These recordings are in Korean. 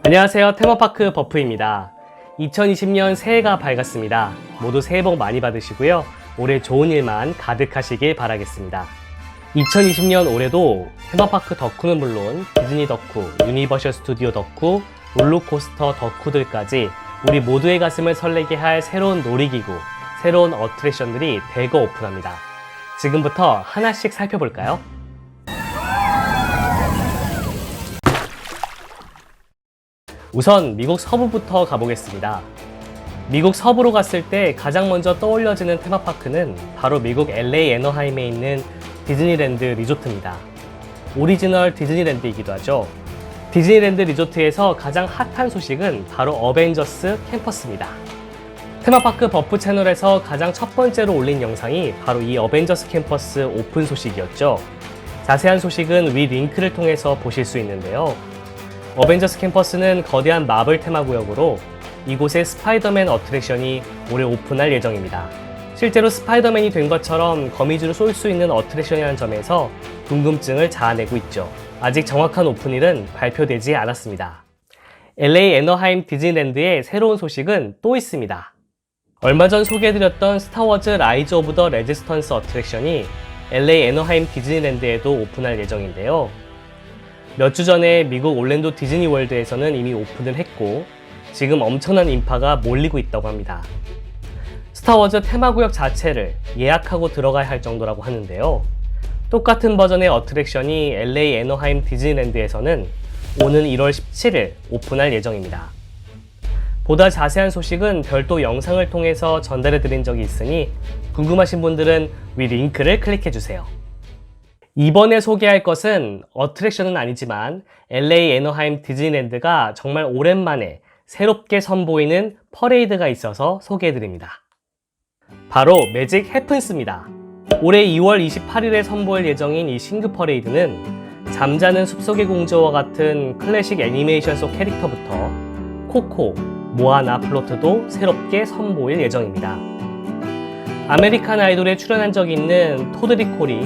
안녕하세요. 테마파크 버프입니다. 2020년 새해가 밝았습니다. 모두 새해 복 많이 받으시고요. 올해 좋은 일만 가득하시길 바라겠습니다. 2020년 올해도 테마파크 덕후는 물론 디즈니 덕후, 유니버셜 스튜디오 덕후, 롤러코스터 덕후들까지 우리 모두의 가슴을 설레게 할 새로운 놀이기구, 새로운 어트랙션들이 대거 오픈합니다. 지금부터 하나씩 살펴볼까요? 우선 미국 서부부터 가보겠습니다. 미국 서부로 갔을 때 가장 먼저 떠올려지는 테마파크는 바로 미국 LA 애너하임에 있는 디즈니랜드 리조트입니다. 오리지널 디즈니랜드이기도 하죠. 디즈니랜드 리조트에서 가장 핫한 소식은 바로 어벤져스 캠퍼스입니다. 테마파크 버프 채널에서 가장 첫 번째로 올린 영상이 바로 이 어벤져스 캠퍼스 오픈 소식이었죠. 자세한 소식은 위 링크를 통해서 보실 수 있는데요. 어벤져스 캠퍼스는 거대한 마블 테마구역으로 이곳에 스파이더맨 어트랙션이 올해 오픈할 예정입니다. 실제로 스파이더맨이 된 것처럼 거미줄을 쏠 수 있는 어트랙션이라는 점에서 궁금증을 자아내고 있죠. 아직 정확한 오픈일은 발표되지 않았습니다. LA 애너하임 디즈니랜드의 새로운 소식은 또 있습니다. 얼마 전 소개해드렸던 스타워즈 라이즈 오브 더 레지스턴스 어트랙션이 LA 애너하임 디즈니랜드에도 오픈할 예정인데요. 몇 주 전에 미국 올랜도 디즈니 월드에서는 이미 오픈을 했고 지금 엄청난 인파가 몰리고 있다고 합니다. 스타워즈 테마구역 자체를 예약하고 들어가야 할 정도라고 하는데요. 똑같은 버전의 어트랙션이 LA 애너하임 디즈니랜드에서는 오는 1월 17일 오픈할 예정입니다. 보다 자세한 소식은 별도 영상을 통해서 전달해 드린 적이 있으니 궁금하신 분들은 위 링크를 클릭해주세요. 이번에 소개할 것은 어트랙션은 아니지만 LA 애너하임 디즈니랜드가 정말 오랜만에 새롭게 선보이는 퍼레이드가 있어서 소개해드립니다. 바로 매직 해픈스입니다. 올해 2월 28일에 선보일 예정인 이 신규 퍼레이드는 잠자는 숲속의 공주와 같은 클래식 애니메이션 속 캐릭터부터 코코, 모아나 플로트도 새롭게 선보일 예정입니다. 아메리칸 아이돌에 출연한 적이 있는 토드리콜이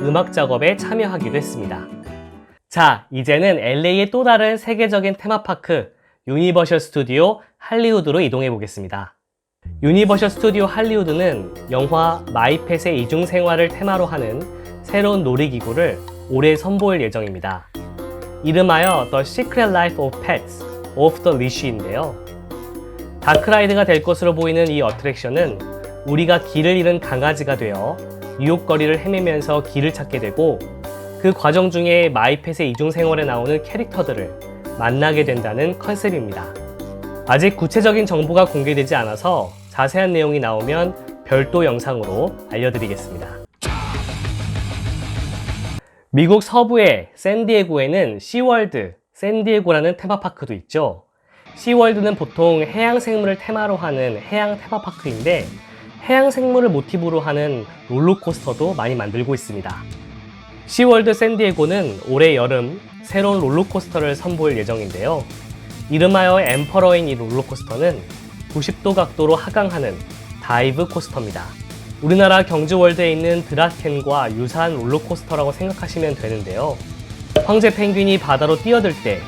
음악 작업에 참여하기도 했습니다. 자, 이제는 LA의 또 다른 세계적인 테마파크 유니버셜 스튜디오 할리우드로 이동해 보겠습니다. 유니버셜 스튜디오 할리우드는 영화 마이펫의 이중생활을 테마로 하는 새로운 놀이기구를 올해 선보일 예정입니다. 이름하여 The Secret Life of Pets of the Leash인데요. 다크라이드가 될 것으로 보이는 이 어트랙션은 우리가 길을 잃은 강아지가 되어 뉴욕 거리를 헤매면서 길을 찾게 되고 그 과정 중에 마이펫의 이중생활에 나오는 캐릭터들을 만나게 된다는 컨셉입니다. 아직 구체적인 정보가 공개되지 않아서 자세한 내용이 나오면 별도 영상으로 알려드리겠습니다. 미국 서부의 샌디에고에는 시월드, 샌디에고라는 테마파크도 있죠. 시월드는 보통 해양 생물을 테마로 하는 해양 테마파크인데 해양 생물을 모티브로 하는 롤러코스터도 많이 만들고 있습니다. 시월드 샌디에고는 올해 여름 새로운 롤러코스터를 선보일 예정인데요. 이름하여 엠퍼러인 이 롤러코스터는 90도 각도로 하강하는 다이브 코스터입니다. 우리나라 경주월드에 있는 드라켄과 유사한 롤러코스터라고 생각하시면 되는데요. 황제 펭귄이 바다로 뛰어들 때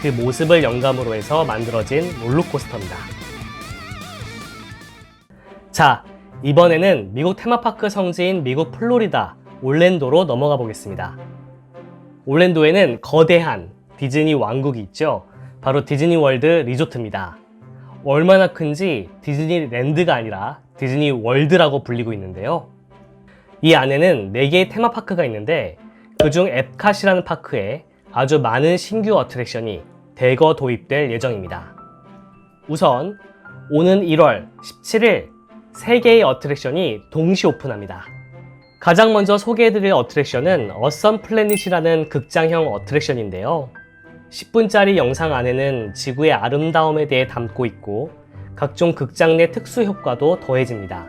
그 모습을 영감으로 해서 만들어진 롤러코스터입니다. 자, 이번에는 미국 테마파크 성지인 미국 플로리다 올랜도로 넘어가 보겠습니다. 올랜도에는 거대한 디즈니 왕국이 있죠. 바로 디즈니 월드 리조트입니다. 얼마나 큰지 디즈니랜드가 아니라 디즈니 월드라고 불리고 있는데요. 이 안에는 4개의 테마파크가 있는데 그중 앳캇이라는 파크에 아주 많은 신규 어트랙션이 대거 도입될 예정입니다. 우선 오는 1월 17일 3개의 어트랙션이 동시 오픈합니다. 가장 먼저 소개해드릴 어트랙션은 어썸 플래닛이라는 극장형 어트랙션인데요. 10분짜리 영상 안에는 지구의 아름다움에 대해 담고 있고 각종 극장 내 특수 효과도 더해집니다.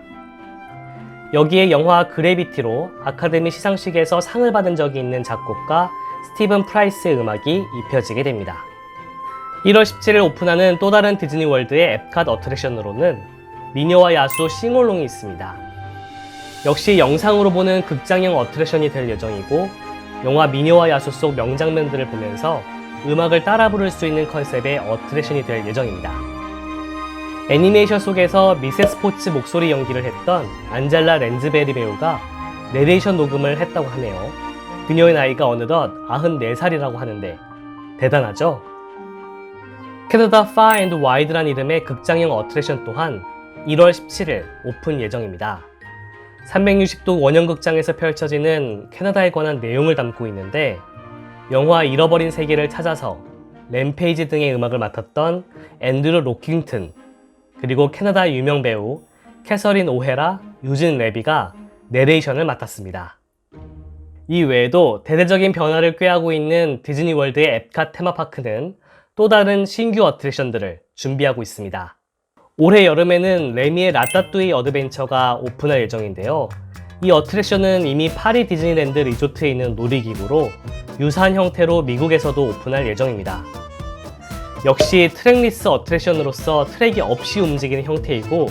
여기에 영화 그래비티로 아카데미 시상식에서 상을 받은 적이 있는 작곡가 스티븐 프라이스의 음악이 입혀지게 됩니다. 1월 17일 오픈하는 또 다른 디즈니 월드의 앳캇 어트랙션으로는 미녀와 야수 싱얼롱이 있습니다. 역시 영상으로 보는 극장형 어트랙션이 될 예정이고 영화 미녀와 야수 속 명장면들을 보면서 음악을 따라 부를 수 있는 컨셉의 어트랙션이 될 예정입니다. 애니메이션 속에서 미세스 포츠 목소리 연기를 했던 안젤라 랜즈베리 배우가 내레이션 녹음을 했다고 하네요. 그녀의 나이가 어느덧 94살이라고 하는데 대단하죠? 캐나다 Far and Wide란 이름의 극장형 어트랙션 또한 1월 17일 오픈 예정입니다. 360도 원형극장에서 펼쳐지는 캐나다에 관한 내용을 담고 있는데 영화 잃어버린 세계를 찾아서 램페이지 등의 음악을 맡았던 앤드류 로킹튼 그리고 캐나다 유명 배우 캐서린 오헤라, 유진 레비가 내레이션을 맡았습니다. 이 외에도 대대적인 변화를 꾀하고 있는 디즈니월드의 앳캇 테마파크는 또 다른 신규 어트랙션들을 준비하고 있습니다. 올해 여름에는 레미의 라따뚜이 어드벤처가 오픈할 예정인데요. 이 어트랙션은 이미 파리 디즈니랜드 리조트에 있는 놀이기구로 유사한 형태로 미국에서도 오픈할 예정입니다. 역시 트랙리스 어트랙션으로서 트랙이 없이 움직이는 형태이고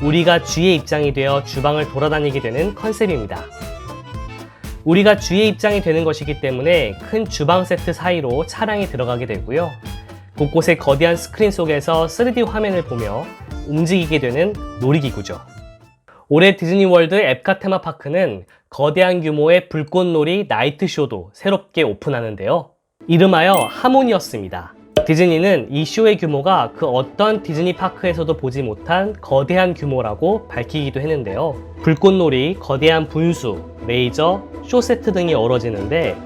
우리가 쥐의 입장이 되어 주방을 돌아다니게 되는 컨셉입니다. 우리가 쥐의 입장이 되는 것이기 때문에 큰 주방 세트 사이로 차량이 들어가게 되고요. 곳곳에 거대한 스크린 속에서 3D 화면을 보며 움직이게 되는 놀이기구죠. 올해 디즈니월드 앳캇 테마파크는 거대한 규모의 불꽃놀이 나이트쇼도 새롭게 오픈하는데요. 이름하여 하모니어스입니다. 디즈니는 이 쇼의 규모가 그 어떤 디즈니 파크에서도 보지 못한 거대한 규모라고 밝히기도 했는데요. 불꽃놀이, 거대한 분수, 레이저, 쇼 세트 등이 어우러지는데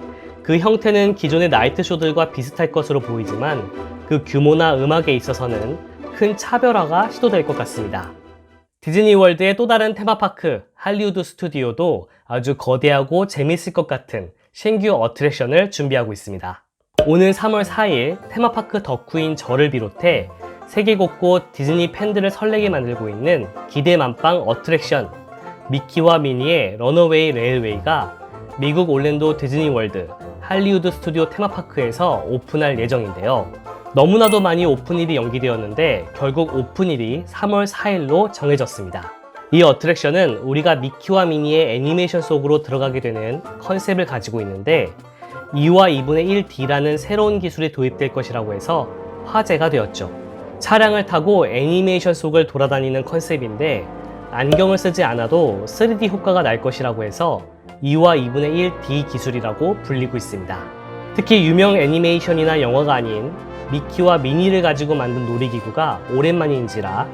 그 형태는 기존의 나이트 쇼들과 비슷할 것으로 보이지만 그 규모나 음악에 있어서는 큰 차별화가 시도될 것 같습니다. 디즈니월드의 또 다른 테마파크 할리우드 스튜디오도 아주 거대하고 재밌을 것 같은 신규 어트랙션을 준비하고 있습니다. 오는 3월 4일 테마파크 덕후인 저를 비롯해 세계 곳곳 디즈니 팬들을 설레게 만들고 있는 기대 만빵 어트랙션 미키와 미니의 런어웨이 레일웨이가 미국 올랜도 디즈니월드 할리우드 스튜디오 테마파크에서 오픈할 예정인데요. 너무나도 많이 오픈일이 연기되었는데 결국 오픈일이 3월 4일로 정해졌습니다. 이 어트랙션은 우리가 미키와 미니의 애니메이션 속으로 들어가게 되는 컨셉을 가지고 있는데 2와 2분의 1D라는 새로운 기술이 도입될 것이라고 해서 화제가 되었죠. 차량을 타고 애니메이션 속을 돌아다니는 컨셉인데 안경을 쓰지 않아도 3D 효과가 날 것이라고 해서 2와 2분의 1D 기술이라고 불리고 있습니다. 특히 유명 애니메이션이나 영화가 아닌 미키와 미니를 가지고 만든 놀이기구가 오랜만인지라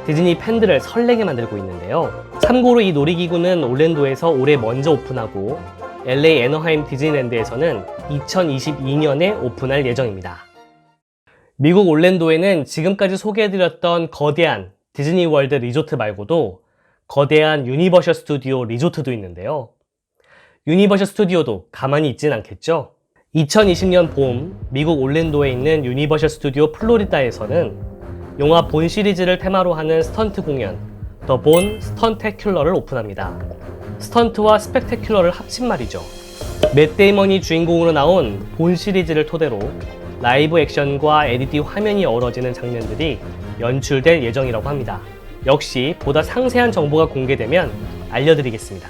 디즈니 팬들을 설레게 만들고 있는데요. 참고로 이 놀이기구는 올랜도에서 올해 먼저 오픈하고 LA 애너하임 디즈니랜드에서는 2022년에 오픈할 예정입니다. 미국 올랜도에는 지금까지 소개해드렸던 거대한 디즈니월드 리조트 말고도 거대한 유니버셜 스튜디오 리조트도 있는데요. 유니버셜 스튜디오도 가만히 있진 않겠죠? 2020년 봄 미국 올랜도에 있는 유니버셜 스튜디오 플로리다에서는 영화 본 시리즈를 테마로 하는 스턴트 공연 더 본 스턴테큘러를 오픈합니다. 스턴트와 스펙테큘러를 합친 말이죠. 맷 데이먼이 주인공으로 나온 본 시리즈를 토대로 라이브 액션과 LED 화면이 어우러지는 장면들이 연출될 예정이라고 합니다. 역시 보다 상세한 정보가 공개되면 알려드리겠습니다.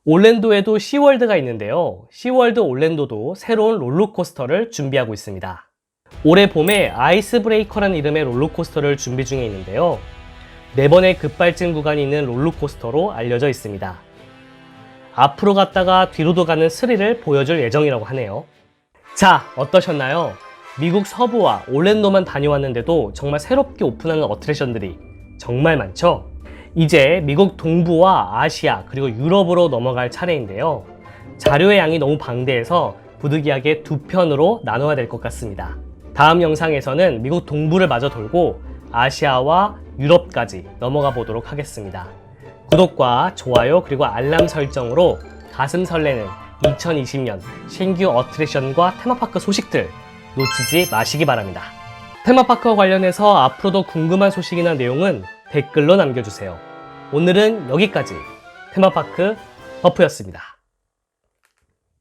올랜도에도 시월드가 있는데요. 시월드 올랜도도 새로운 롤러코스터를 준비하고 있습니다. 올해 봄에 아이스 브레이커라는 이름의 롤러코스터를 준비 중에 있는데요. 4번의 급발진 구간이 있는 롤러코스터로 알려져 있습니다. 앞으로 갔다가 뒤로도 가는 스릴을 보여줄 예정이라고 하네요. 자, 어떠셨나요? 미국 서부와 올랜도만 다녀왔는데도 정말 새롭게 오픈하는 어트랙션들이 정말 많죠? 이제 미국 동부와 아시아 그리고 유럽으로 넘어갈 차례인데요. 자료의 양이 너무 방대해서 부득이하게 2편으로 나눠야 될 것 같습니다. 다음 영상에서는 미국 동부를 마저 돌고 아시아와 유럽까지 넘어가 보도록 하겠습니다. 구독과 좋아요 그리고 알람 설정으로 가슴 설레는 2020년 신규 어트랙션과 테마파크 소식들 놓치지 마시기 바랍니다. 테마파크와 관련해서 앞으로도 궁금한 소식이나 내용은 댓글로 남겨주세요. 오늘은 여기까지 테마파크 버프였습니다.